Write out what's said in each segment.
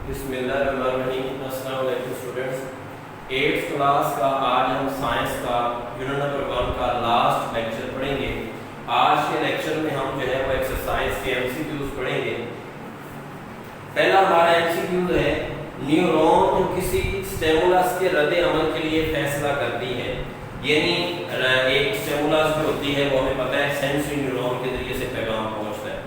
बिस्मिल्लाहिर्रहमानिर्रहीम। अस्सलाम वालेकुम स्टूडेंट्स। 8th क्लास का आज हम साइंस का यूनिट नंबर 1 का लास्ट लेक्चर पढ़ेंगे। आज के लेक्चर में हम जो है वो एक्सरसाइज के एमसीक्यूज पढ़ेंगे। पहला हमारा एमसीक्यू है न्यूरॉन जो किसी स्टिमुलस के रद्द अमल के लिए फैसला करती है, यानी एक स्टिमुलस जो होती है वो हमें पता है सेंसरी न्यूरॉन के जरिए से पैगाम पहुंचता है,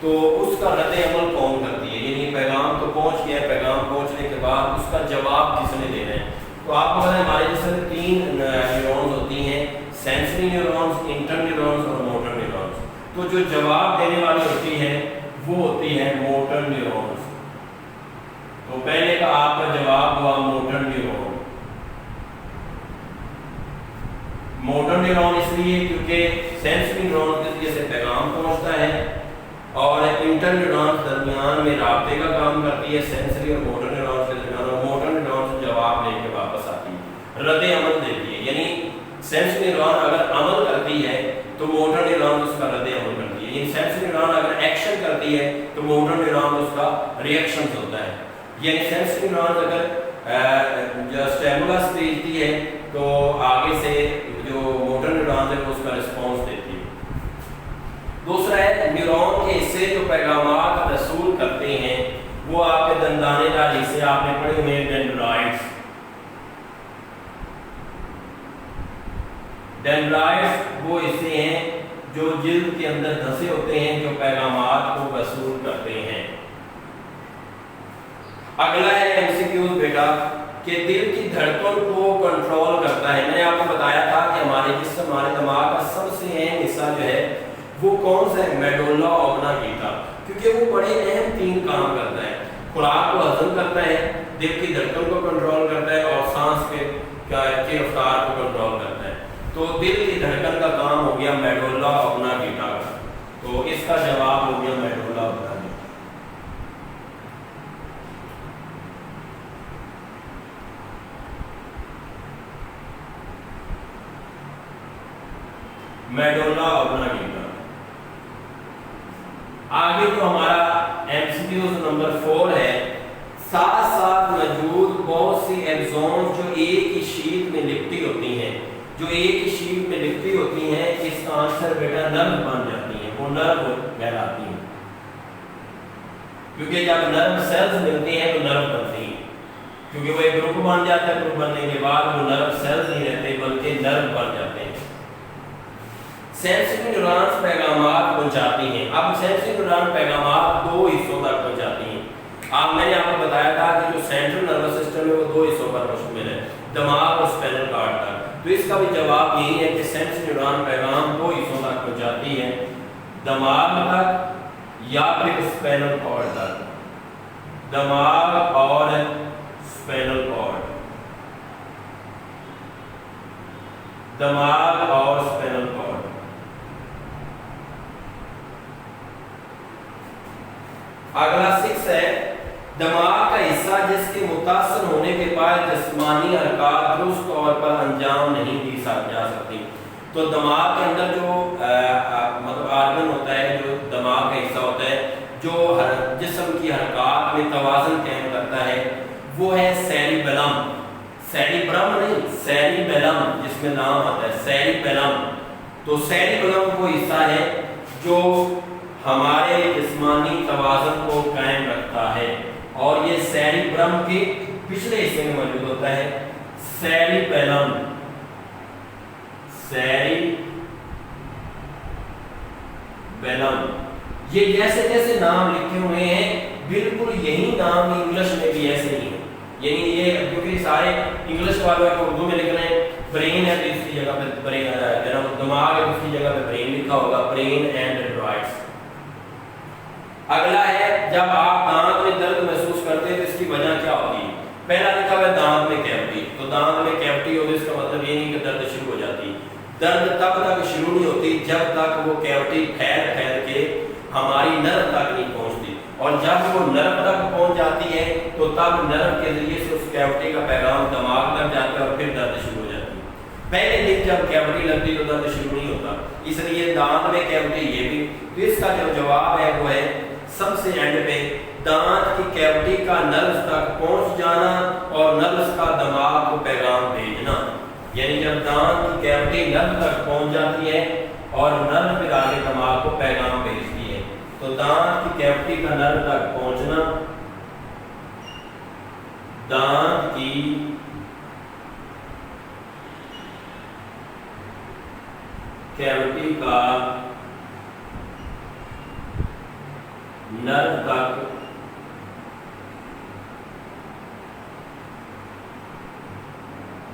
तो उसका रद्द अमल कौन करती है, यानी पैगाम तो पहुंच गया, पैगाम पहुंचने के बाद उसका जवाब किसने देना है। तो आपको पता है हमारे जिसमें 3 न्यूरॉन्स होती हैं, सेंसरी न्यूरॉन्स, इंटर न्यूरॉन्स और मोटर न्यूरॉन्स। तो जो जवाब देने वाली होती है वो होती है मोटर न्यूरॉन्स। तो पहले का आपका जवाब हुआ मोटर न्यूरॉन। मोटर न्यूरॉन इसलिए क्योंकि सेंसरी न्यूरॉन के जरिए से पैगाम पहुंचता है और इंटर न्यूरॉन दरमियान में राब्ते का काम करती है सेंसरी और मोटर न्यूरॉन के दरमियान, और मोटर न्यूरॉन से जवाब लेके वापस आती है, रद्द अमल देती है। यानी सेंसरी न्यूरॉन अगर अमल करती है तो मोटर न्यूरॉन उसका रद्द अमल करती है, यानी सेंसरी न्यूरॉन अगर एक्शन करती है तो मोटर न्यूरॉन उसका रिएक्शन होता है। यानी सेंसरी न्यूरॉन अगर जो स्टिमुलस भेजती है तो आगे से जो मोटर न्यूरॉन है वो उसका रिस्पॉन्स देती है। दूसरा है न्यूरॉन के हिस्से जो पैगामात रसूल करते हैं वो आपके दंदानेदार हिस्से आपने पढ़े हुए हैं, डेंड्राइट्स। डेंड्राइट्स वो हिस्से हैं जो जिल्द के अंदर धंसे होते हैं, जो पैगामात को वसूल करते हैं। अगला है एमसीक्यू बेटा कि दिल की धड़कन को कंट्रोल करता है। मैंने आपको बताया था कि हमारे जिस्म, हमारे दिमाग का सबसे अहम हिस्सा जो है वो कौन सा है, मेडुल्ला ऑब्लांगेटा, क्योंकि वो बड़े अहम 3 काम करता है। खुराक को हजम करता है, दिल की धड़कन को कंट्रोल करता है और सांस के रफ्तार को कंट्रोल करता है। तो दिल की धड़कन का काम हो गया मेडुल्ला ऑब्लांगेटा का, तो इसका जवाब हो गया मेडुल्ला ऑब्लांगेटा। Medulla oblongata. आगे जो हमारा एमसीक्यू नंबर 4 है, साथ साथ मौजूद बहुत सी एक्सोन्स जो एक ही शीट में लिपटी होती हैं, जो एक ही शीट में लिपटी होती हैं, इसका आंसर बेटा नर्व बन जाती हैं, वो नर्व कहलाती हैं, क्योंकि जब नर्व सेल्स मिलती हैं तो नर्व बनती हैं, क्योंकि वो एक ग्रुप बन जाता है, ग्रुप बनने के बाद वो नर्व सेल्स नहीं रहते बल्कि नर्व बन जाते हैं। सेंसरी न्यूरॉन्स पैगामात पहुंचाती हैं। अब सेंसरी न्यूरॉन पैगामात 2 हिस्सों तक पहुंचाती हैं। अब मैंने आपको बताया था कि जो सेंट्रल नर्वस सिस्टम है वो 2 हिस्सों पर मुश्तमिल है, दिमाग और स्पाइनल कॉर्ड तक। तो इसका भी जवाब यही है कि सेंसरी न्यूरॉन पैगाम 2 हिस्सों तक पहुंचाती है, दिमाग तक या फिर स्पाइनल कॉर्ड तक। दिमाग और स्पाइनल कॉर्ड, दिमाग और स्पाइनल कॉर्ड। अगला 6 है दिमाग का हिस्सा जिसके मुतासर होने के बाद जिस्मानी हरकत दुरुस्त तौर पर अंजाम नहीं दी जा सकती। तो दिमाग के अंदर जो मतलब आर्गन होता है, जो दिमाग का हिस्सा होता है जो जिस्म की हरकत में तवाज़ुन कायम करता है, वो है सेरिबेलम। सेरिब्रम नहीं, सेरिबेलम जिसमें नाम आता है सेरिबेलम। तो सेरिबेलम वो हिस्सा है जो हमारे जिस्मानी तवाज़ुन को कायम रखता है, और ये सेरिब्रम के पिछले हिस्से में मौजूद होता है, सेरिबेलम। सेरिबेलम ये जैसे जैसे नाम लिखे हुए हैं बिल्कुल यही नाम इंग्लिश में भी ऐसे ही है, यानी ये क्योंकि सारे इंग्लिश वालों को उर्दू में लिख रहे हैं। ब्रेन है तो इसकी जगह पे ब्रेन, दिमाग है उसकी जगह पे ब्रेन लिखा होगा, ब्रेन एंड डेंड्राइट्स। अगला है जब आप दांत में दर्द महसूस करते हैं तो इसकी वजह क्या होती है। पहला लिखा हुआ है दांत में कैविटी, तो दांत में कैविटी हो तो इसका मतलब ये नहीं कि दर्द शुरू हो जाती है। दर्द तब तक शुरू नहीं होती जब तक वो कैविटी फैल के हमारी नर्व तक नहीं पहुंचती, और जब वो नर्व तक पहुंच जाती है तो तब नर्व के जरिए से उस कैविटी का पैगाम दिमाग तक जाता है और फिर दर्द शुरू हो जाती है। पहले दिन जब कैविटी लगती तो दर्द शुरू नहीं होता, इसलिए दांत में कैविटी ये भी। तो इसका जो जवाब है वो है सबसे एंड पे دانت کی کیوٹی کا نرس تک پہنچ جانا اور نرس کا دماغ کو پیغام بھیجنا، یعنی جب دانت کی کیوٹی نرس تک پہنچ جاتی ہے اور نرس پھر آگے دماغ کو پیغام بھیجتی ہے، تو دانت کی کیوٹی کا نرس تک پہنچنا، دانت کی کیوٹی کا نرو تک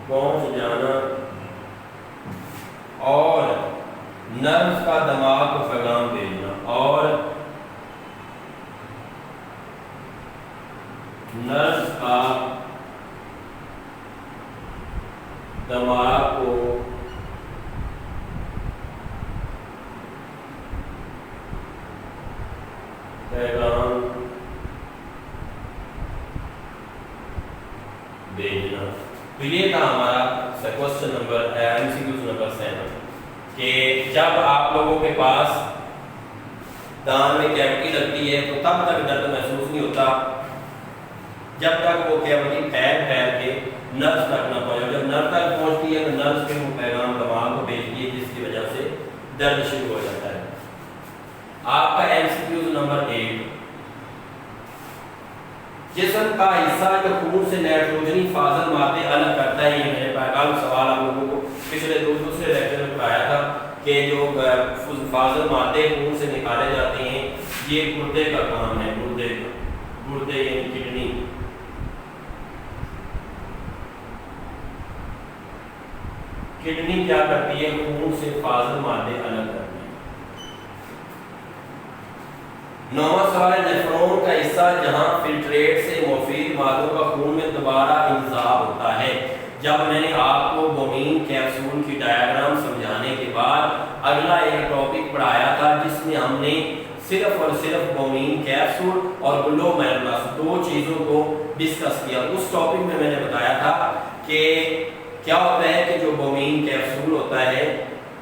پہنچ جانا اور نرو کا دماغ کو پیغام بھیجنا، اور نرو کا دماغ کو پیغام بھیجنا۔ تو یہ تھا ہمارا کوسچن نمبر MCQ نمبر 7 کہ جب آپ لوگوں کے پاس دان میں کیوٹی لگتی ہے تو تب تک درد محسوس نہیں ہوتا جب تک وہ کیوٹی پھیل کے نرس تک نہ پہنچے۔ جب نرس تک پہنچتی ہے تو نرس پھر وہ پیغام دماغ کو بھیجتی ہے، جس کی وجہ سے درد شروع ہو جاتا ہے۔ آپ کا MCQ نمبر 8، جسم کا حصہ جو خون سے نائٹروجنی فاضل مادے الگ کرتا ہے، یہ میں نے پہلا سوال آپ لوگوں کو پچھلے دوسرے لیکچر میں پڑھایا تھا کہ جو فاضل مادے خون سے نکالے جاتے ہیں یہ گردے کا کام ہے، گردے یعنی کڈنی۔ کڈنی کیا کرتی ہے؟ خون سے فاضل مادے الگ کرتی ہے۔ 9واں سوال ہے، نیفرون کا حصہ جہاں فلٹریٹ سے مفید مادوں کا خون میں دوبارہ انضاب ہوتا ہے۔ جب میں نے آپ کو بومین کیپسول کی ڈائیگرام سمجھانے کے بعد اگلا ایک ٹاپک پڑھایا تھا جس میں ہم نے صرف اور صرف بومین کیپسول اور گلومیرولس دو چیزوں کو ڈسکس کیا۔ اس ٹاپک میں میں نے بتایا تھا کہ کیا ہوتا ہے کہ جو بومین کیپسول ہوتا ہے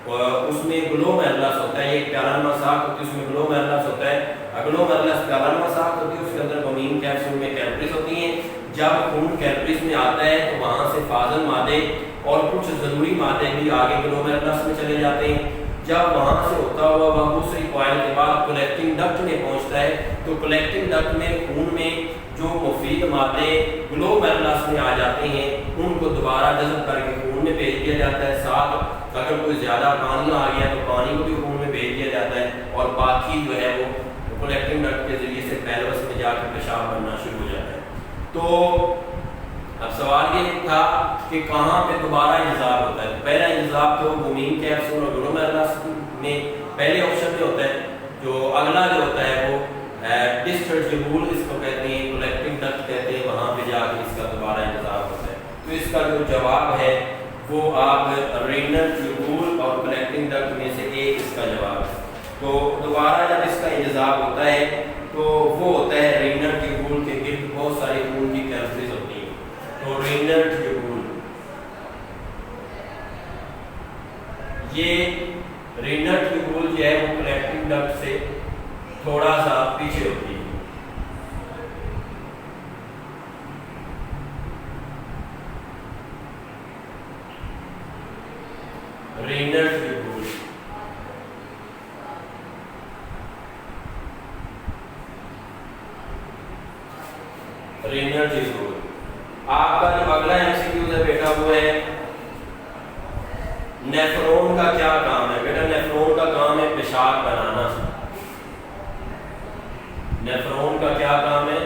اس میں گلومیرولس ہوتا ہے، ایک پیارانما ساخت ہوتی ہے، اس میں گلومیرولس ہوتا ہے، گلومیرولس پیارانما ساخت ہوتی ہے، اس کے اندر بومین کیپسول میں کیلریز ہوتی ہیں۔ جب خون کیلریز میں آتا ہے تو وہاں سے فاضل مادے اور کچھ ضروری مادے بھی آگے گلومیرولس میں چلے جاتے ہیں۔ جب وہاں سے ہوتا ہوا وہ دوسری کوائل کے بعد کلیکٹنگ ڈکٹ میں پہنچتا ہے تو کلیکٹنگ ڈکٹ میں خون میں جو مفید مادے گلومیرولس میں آ جاتے ہیں ان کو دوبارہ جذب کر کے خون میں بھیج دیا جاتا ہے، ساتھ اگر کوئی زیادہ پانی آ گیا تو پانی کو بھی خون میں بھیج دیا جاتا ہے، اور باقی جو ہے وہ کلیکٹنگ ڈکٹ کے ذریعے سے پیلوس میں جا کے پیشاب بننا شروع ہو جاتا ہے۔ تو اب سوال یہ تھا کہ کہاں پہ دوبارہ انضاب ہوتا ہے؟ پہلا انضاب تو بومین کیپسول اور گلومیرولس میں پہلے آپشن میں ہوتا ہے، جو اگلا جو ہوتا ہے وہ ڈسٹل ٹیوبول اس کو کہتے ہیں، کلیکٹنگ ڈکٹ کہتے ہیں، وہاں پہ جا کے اس کا دوبارہ انضاب ہوتا ہے۔ تو اس کا جو جواب ہے وہ آپ رینل ٹیوبول اور کلیکٹنگ ڈکٹ میں سے ایک اس کا جواب ہے۔ تو دوبارہ جب اس کا انضاب ہوتا ہے تو وہ ہوتا ہے رینل ٹیوبول کے گرد بہت ساری خون کی کیلریز ہوتی ہیں، تو رینل ٹیوبول، یہ رینل ٹیوبول جو ہے وہ کلیکٹنگ ڈکٹ سے تھوڑا سا پیچھے ہوتی ہے۔ رینل ٹیوبول رینل ٹیوبول آپ کا جو اگلا MCQ ہے بیٹا وہ ہے نیفرون کا کیا کام ہے؟ بیٹا نیفرون کا کام ہے پیشاب بنانا۔ نیفرون کا کیا کام ہے؟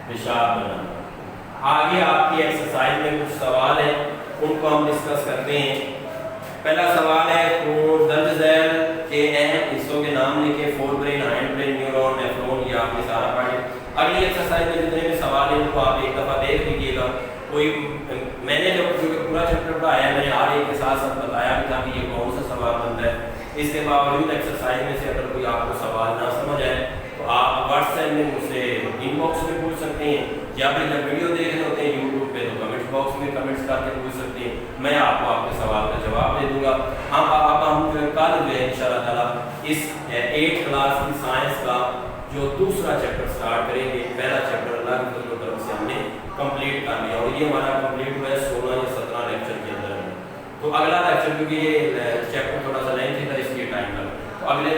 پیشاب بنانا۔ آگے آپ کی ایکسرسائز میں کچھ سوال ہیں، ان کو ہم ڈسکس کرتے ہیں۔ پہلا سوال ہے خون درج ذیل کے اہم حصوں کے نام لکھیں، four brain, hind brain, neuron, نیفرون، یہ آپ نے سارا پڑھا۔ اگلی ایکسرسائز میں جتنے بھی سوال ہیں ان کو آپ ایک دفعہ دیکھ لیجیے گا۔ کوئی میں نے جو پورا چیپٹر پڑھایا ہے میں نے ہر ایک کے ساتھ ساتھ بتایا بھی تھا کہ یہ کون سا سوال بنتا ہے۔ اس کے باوجود ایکسرسائز میں سے اگر کوئی آپ کو سوال نہ سمجھ آئے تو آپ واٹس ایپ میں مجھ سے ان باکس میں پوچھ سکتے ہیں، یا پھر جب ویڈیو دیکھ رہے ہوتے ہیں یوٹیوب پہ تو کمنٹس باکس میں کمنٹس کر کے پوچھ سکتے ہیں، میں آپ کو آپ کے سوال کا جواب دے دوں گا۔ اب ہم جو ہے کل جو ہے انشاءاللہ تعالیٰ اس 8 کلاس کی سائنس کا جو دوسرا چیپٹر سٹارٹ کریں گے. پہلا چیپٹر اللہ کی فضل و کرم سے ہم نے کمپلیٹ کر لیا اور یہ ہمارا کمپلیٹ ہوا ہے 16 یا 17 لیکچر کے اندر. تو اگلا لیکچر کیونکہ یہ چیپٹر تھوڑا سا لینتھی تھا اس لیے ٹائم لگا, تو اگلے